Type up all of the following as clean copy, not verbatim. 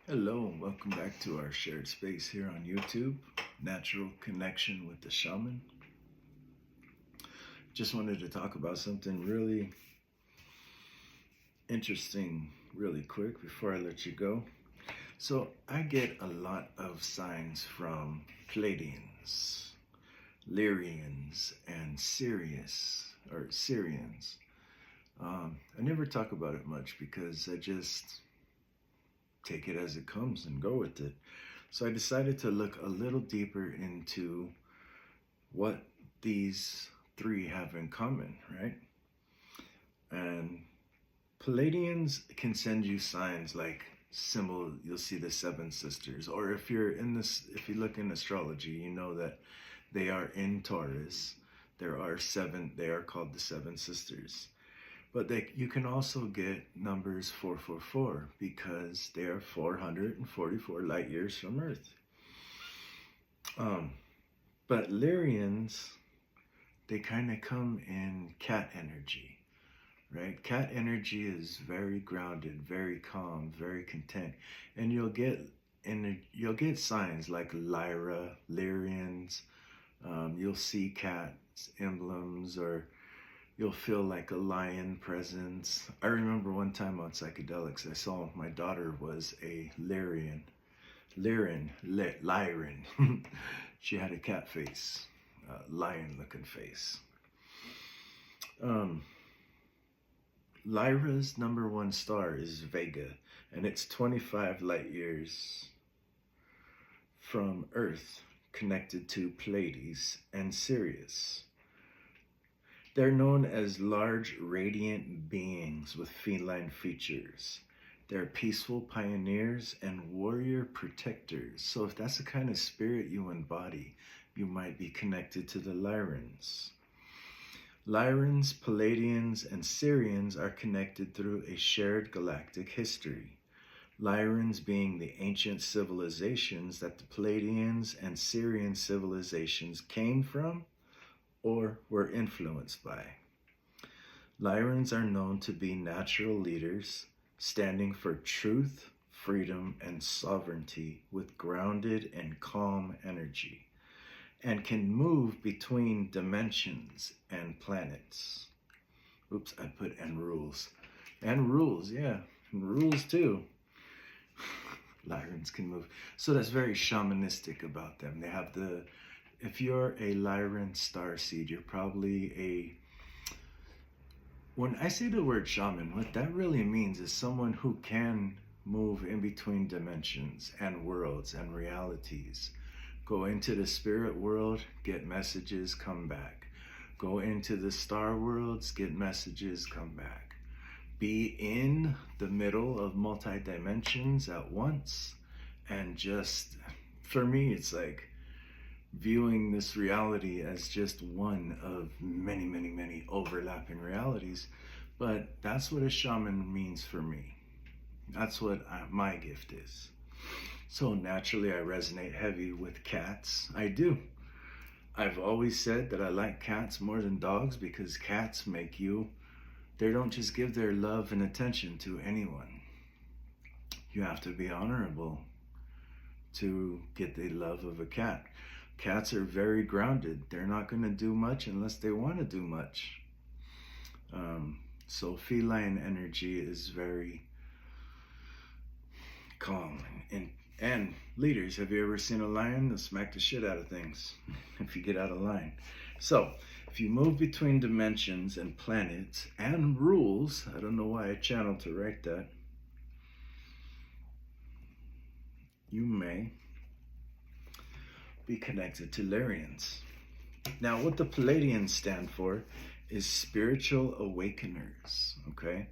Hello, and welcome back to our shared space here on YouTube, Natural Connection with the Shaman. Just wanted to talk about something really interesting really quick before I let you go. So I get a lot of signs from Pleiadians, Lyrans, and Sirians. I never talk about it much because I just take it as it comes and go with it. So I decided to look a little deeper into what these three have in common, right? And Pleiadians can send you signs like you'll see the seven sisters, or if you look in astrology, you know that they are in Taurus. There are seven, they are called the seven sisters. But you can also get numbers 444 because they are 444 light years from Earth. But Lyrians, they kind of come in cat energy, right? Cat energy is very grounded, very calm, very content, and you'll get signs like Lyrans. You'll see cat emblems, or you'll feel like a lion presence. I remember one time on psychedelics, I saw my daughter was a Lyran. She had a cat face, lion-looking face. Lyra's number one star is Vega, and it's 25 light years from Earth, connected to Pleiades and Sirius. They're known as large, radiant beings with feline features. They're peaceful pioneers and warrior protectors. So if that's the kind of spirit you embody, you might be connected to the Lyrans. Lyrans, Pleiadians, and Sirians are connected through a shared galactic history. Lyrans being the ancient civilizations that the Pleiadians and Sirian civilizations came from or were influenced by. Lyrans are known to be natural leaders, standing for truth, freedom, and sovereignty with grounded and calm energy, and can move between dimensions and planets. Oops, I put and rules. And rules, yeah, and rules too. Lyrans can move. So that's very shamanistic about them. They have if you're a Lyran starseed, you're probably when I say the word shaman, what that really means is someone who can move in between dimensions and worlds and realities. Go into the spirit world, get messages, come back. Go into the star worlds, get messages, come back. Be in the middle of multi-dimensions at once, and just, for me, it's like viewing this reality as just one of many, many, many overlapping realities. But that's what a shaman means for me. That's what my gift is. So naturally, I resonate heavy with cats. I do. I've always said that I like cats more than dogs because cats they don't just give their love and attention to anyone. You have to be honorable to get the love of a cat. Cats are very grounded. They're not going to do much unless they want to do much. So feline energy is very calm. And leaders, have you ever seen a lion? They'll smack the shit out of things if you get out of line. So if you move between dimensions and planets and rules, I don't know why I channeled to write that, you may be connected to Lyrans. Now, what the Pleiadians stand for is spiritual awakeners, okay?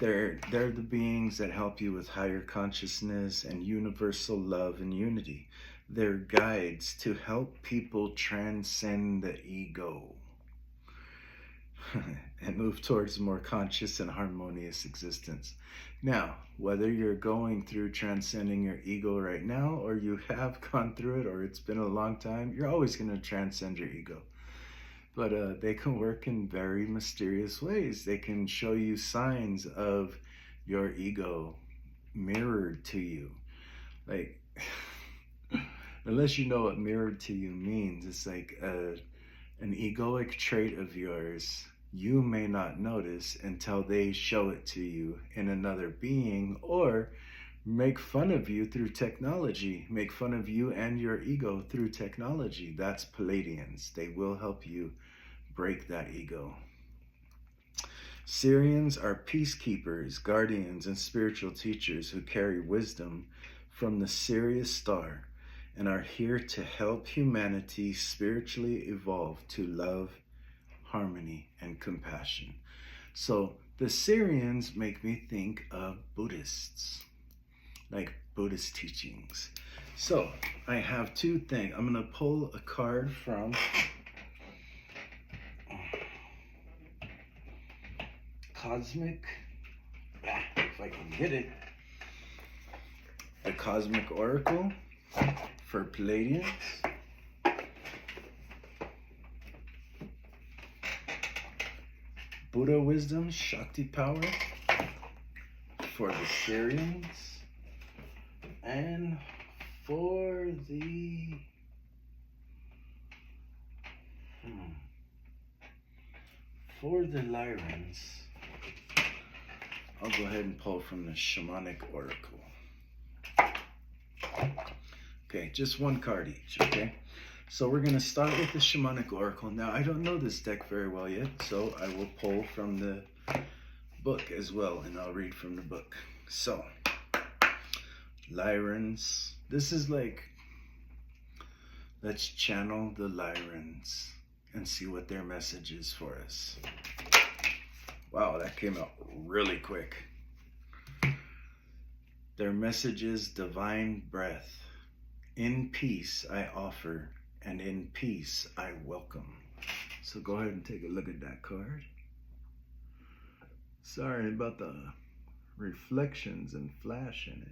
They're the beings that help you with higher consciousness and universal love and unity. They're guides to help people transcend the ego and move towards a more conscious and harmonious existence. Now, whether you're going through transcending your ego right now, or you have gone through it, or it's been a long time, you're always going to transcend your ego. But they can work in very mysterious ways. They can show you signs of your ego mirrored to you. Like, unless you know what mirrored to you means, it's like an egoic trait of yours you may not notice until they show it to you in another being, or make fun of you through technology, make fun of you and your ego through technology. That's Pleiadians. They will help you break that ego. Sirians are peacekeepers, guardians, and spiritual teachers who carry wisdom from the Sirius star and are here to help humanity spiritually evolve to love, harmony, and compassion. So the Sirians make me think of Buddhists, like Buddhist teachings. So I have two things. I'm going to pull a card from Cosmic, if I can get it, the Cosmic Oracle for Pleiadians. Buddha Wisdom, Shakti Power for the Sirians. And for the Lyrans, I'll go ahead and pull from the Shamanic Oracle. Okay, just one card each, okay? So we're going to start with the Shamanic Oracle. Now, I don't know this deck very well yet, so I will pull from the book as well, and I'll read from the book. So, Lyrans. This is like, let's channel the Lyrans and see what their message is for us. Wow, that came out really quick. Their message is divine breath. In peace I offer, and in peace I welcome. So go ahead and take a look at that card. Sorry about the reflections and flash in it.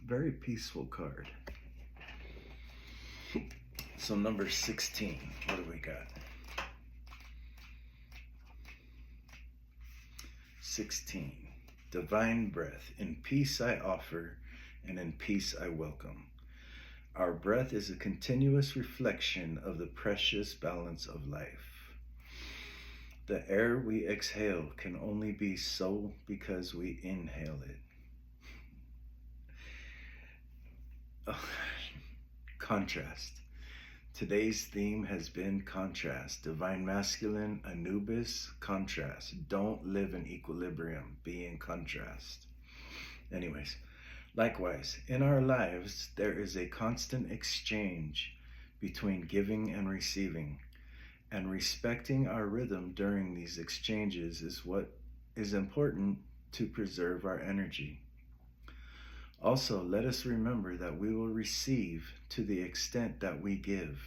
Very peaceful card. So number 16, what do we got? 16, divine breath. In peace I offer, and in peace I welcome. Our breath is a continuous reflection of the precious balance of life. The air we exhale can only be so because we inhale it. Oh, contrast. Today's theme has been contrast. Divine masculine, Anubis, contrast. Don't live in equilibrium, be in contrast. Anyways, likewise, in our lives, there is a constant exchange between giving and receiving, and respecting our rhythm during these exchanges is what is important to preserve our energy. Also, let us remember that we will receive to the extent that we give,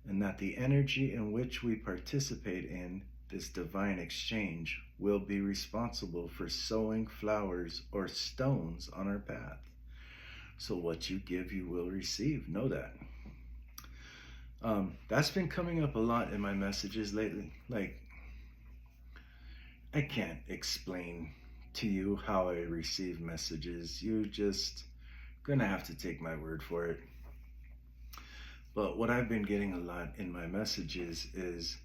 and that the energy in which we participate in this divine exchange will be responsible for sowing flowers or stones on our path. So what you give, you will receive. Know that. That's been coming up a lot in my messages lately. Like, I can't explain to you how I receive messages. You just gonna have to take my word for it. But what I've been getting a lot in my messages is,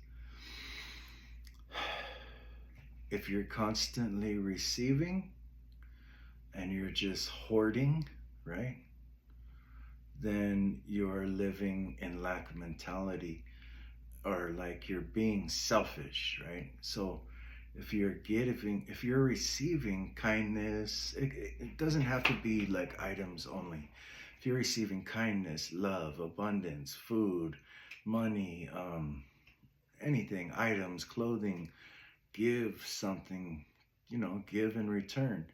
if you're constantly receiving and you're just hoarding, right, then you're living in lack mentality, or like you're being selfish, right? So if you're giving, if you're receiving kindness, it doesn't have to be like items only. If you're receiving kindness, love, abundance, food, money, anything, items, clothing, give something, give in return.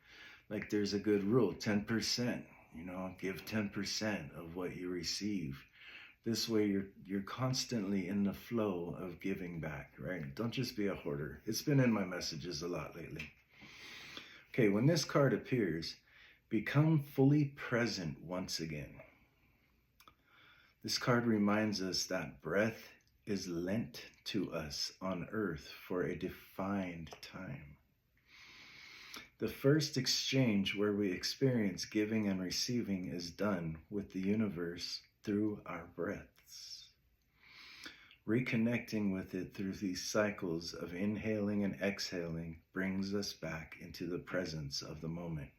Like there's a good rule, 10%, give 10% of what you receive. This way you're constantly in the flow of giving back, right? Don't just be a hoarder. It's been in my messages a lot lately. Okay, when this card appears, become fully present once again. This card reminds us that breath is lent to us on earth for a defined time. The first exchange where we experience giving and receiving is done with the universe through our breaths. Reconnecting with it through these cycles of inhaling and exhaling brings us back into the presence of the moment.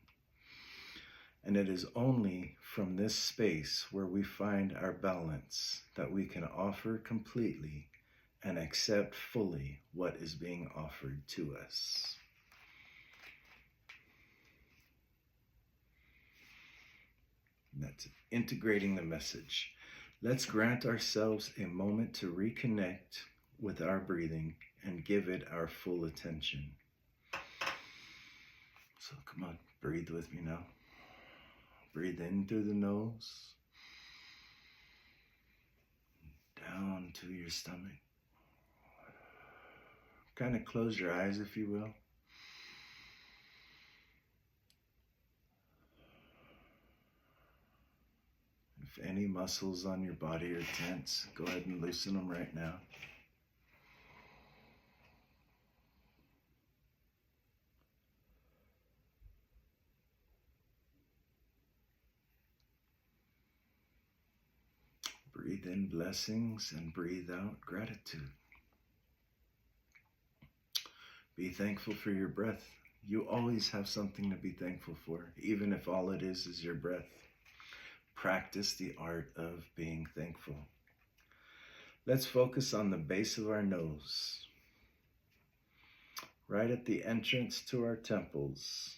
And it is only from this space where we find our balance that we can offer completely and accept fully what is being offered to us. That's integrating the message. Let's grant ourselves a moment to reconnect with our breathing and give it our full attention. So come on, breathe with me now. Breathe in through the nose, down to your stomach. Kind of close your eyes, if you will. If any muscles on your body are tense, go ahead and loosen them right now. Breathe in blessings and breathe out gratitude. Be thankful for your breath. You always have something to be thankful for, even if all it is your breath. Practice the art of being thankful. Let's focus on the base of our nose, right at the entrance to our temples,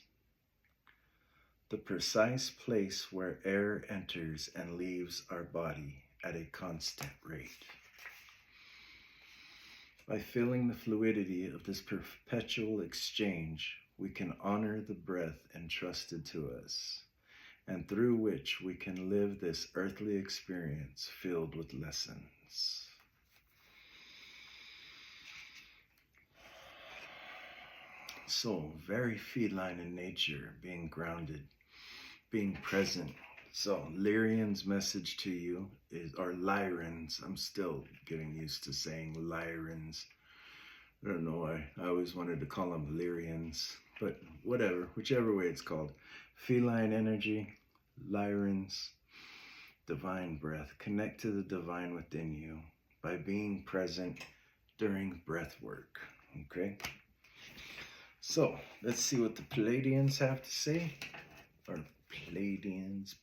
the precise place where air enters and leaves our body at a constant rate. By feeling the fluidity of this perpetual exchange, we can honor the breath entrusted to us, and through which we can live this earthly experience filled with lessons. So, very feline in nature, being grounded, being present. So, Lyrans' message to you is, or Lyrans, I'm still getting used to saying Lyrans. I don't know why, I always wanted to call them Lyrians, but whatever, whichever way it's called. Feline energy, Lyrans, divine breath. Connect to the divine within you by being present during breath work, okay? So, let's see what the Pleiadians have to say, or Pleiadians.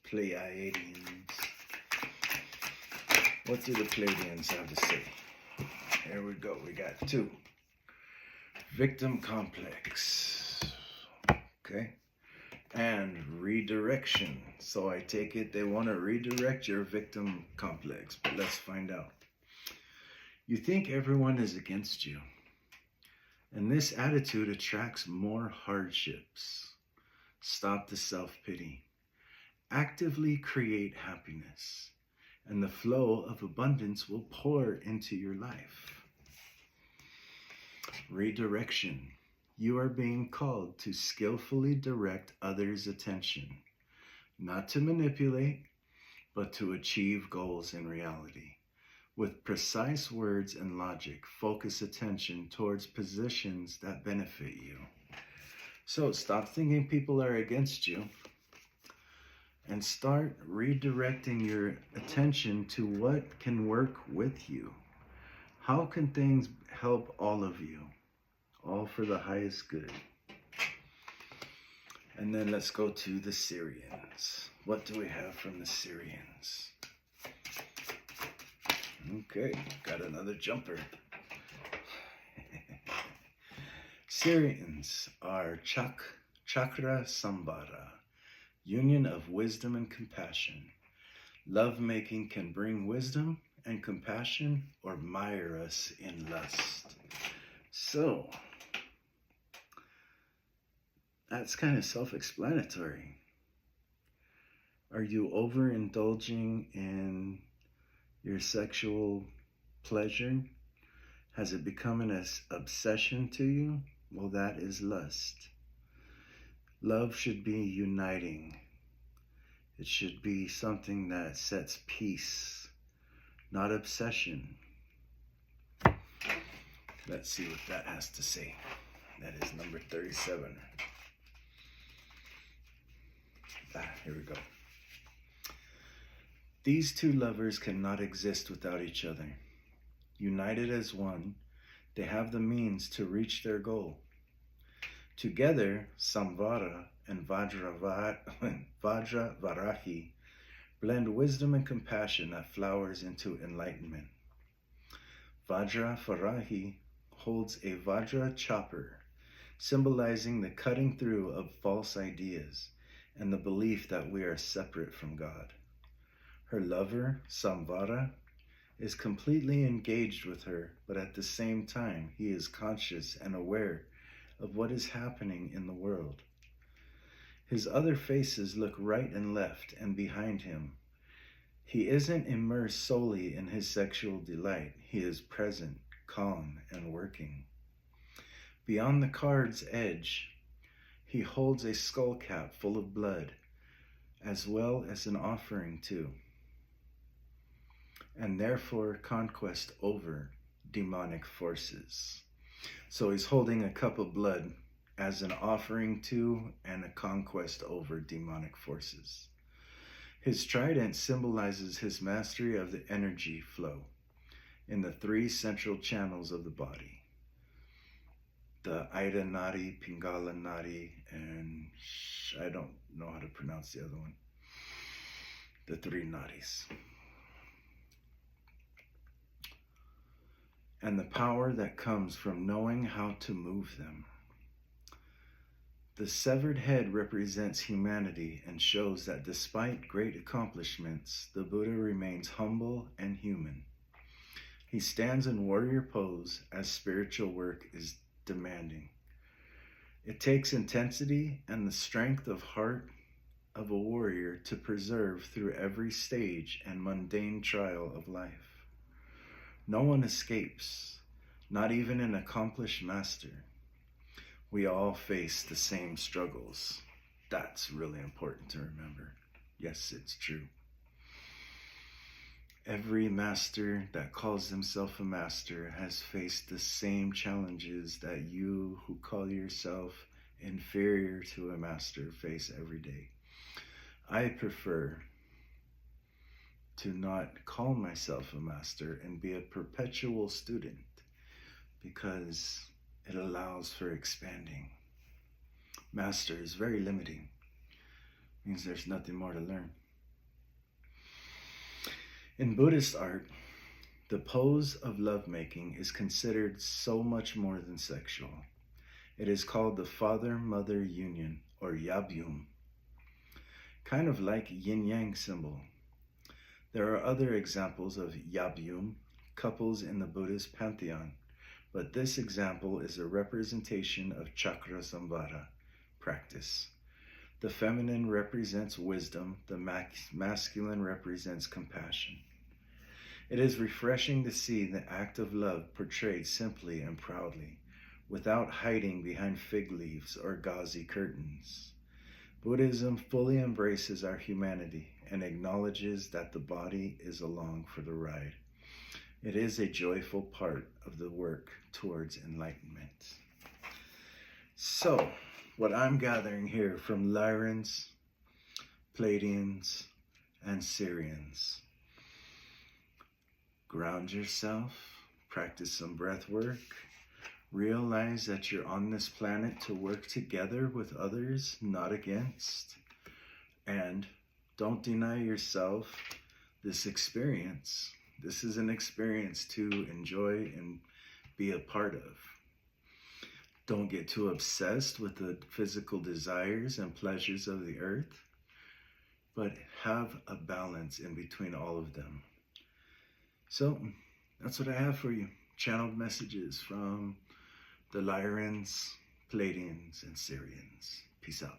What do the Pleiadians have to say? Here we go, we got 2. Victim complex, okay? And redirection. So I take it they want to redirect your victim complex, but let's find out. You think everyone is against you, and this attitude attracts more hardships. Stop the self-pity. Actively create happiness, and the flow of abundance will pour into your life. Redirection. You are being called to skillfully direct others' attention, not to manipulate, but to achieve goals in reality. With precise words and logic, focus attention towards positions that benefit you. So stop thinking people are against you and start redirecting your attention to what can work with you. How can things help all of you? All for the highest good. And then let's go to the Sirians. What do we have from the Sirians? Okay, got another jumper. Sirians are chakra sambara, union of wisdom and compassion. Love-making can bring wisdom and compassion or mire us in lust. So, that's kind of self-explanatory. Are you overindulging in your sexual pleasure? Has it become an obsession to you? Well, that is lust. Love should be uniting. It should be something that sets peace, not obsession. Let's see what that has to say. That is number 37. Here we go. These two lovers cannot exist without each other. United as one, they have the means to reach their goal. Together, Samvara and Vajravarahi blend wisdom and compassion that flowers into enlightenment. Vajravarahi holds a Vajra chopper, symbolizing the cutting through of false ideas and the belief that we are separate from God. Her lover, Samvara, is completely engaged with her, but at the same time, he is conscious and aware of what is happening in the world. His other faces look right and left and behind him. He isn't immersed solely in his sexual delight. He is present, calm, and working. Beyond the card's edge, he holds a skull cap full of blood, as well as an offering too, and therefore conquest over demonic forces. So he's holding a cup of blood as an offering to and a conquest over demonic forces. His trident symbolizes his mastery of the energy flow in the three central channels of the body. The Ida Nadi, Pingala Nadi, and I don't know how to pronounce the other one. The three nadis. And the power that comes from knowing how to move them. The severed head represents humanity and shows that despite great accomplishments, the Buddha remains humble and human. He stands in warrior pose as spiritual work is demanding. It takes intensity and the strength of heart of a warrior to preserve through every stage and mundane trial of life. No one escapes, not even an accomplished master. We all face the same struggles. That's really important to remember. Yes, it's true. Every master that calls himself a master has faced the same challenges that you who call yourself inferior to a master face every day. I prefer to not call myself a master and be a perpetual student because it allows for expanding. Master is very limiting. Means there's nothing more to learn. In Buddhist art, the pose of lovemaking is considered so much more than sexual. It is called the father-mother union, or yabyum, kind of like yin-yang symbol. There are other examples of yabyum, couples in the Buddhist pantheon, but this example is a representation of chakra samvara practice. The feminine represents wisdom, the masculine represents compassion. It is refreshing to see the act of love portrayed simply and proudly, without hiding behind fig leaves or gauzy curtains. Buddhism fully embraces our humanity and acknowledges that the body is along for the ride. It is a joyful part of the work towards enlightenment. So, what I'm gathering here from Lyrans, Pleiadians, and Sirians. Ground yourself, practice some breath work, realize that you're on this planet to work together with others, not against, and don't deny yourself this experience. This is an experience to enjoy and be a part of. Don't get too obsessed with the physical desires and pleasures of the earth, but have a balance in between all of them. So that's what I have for you. Channeled messages from the Lyrans, Pleiadians, and Sirians. Peace out.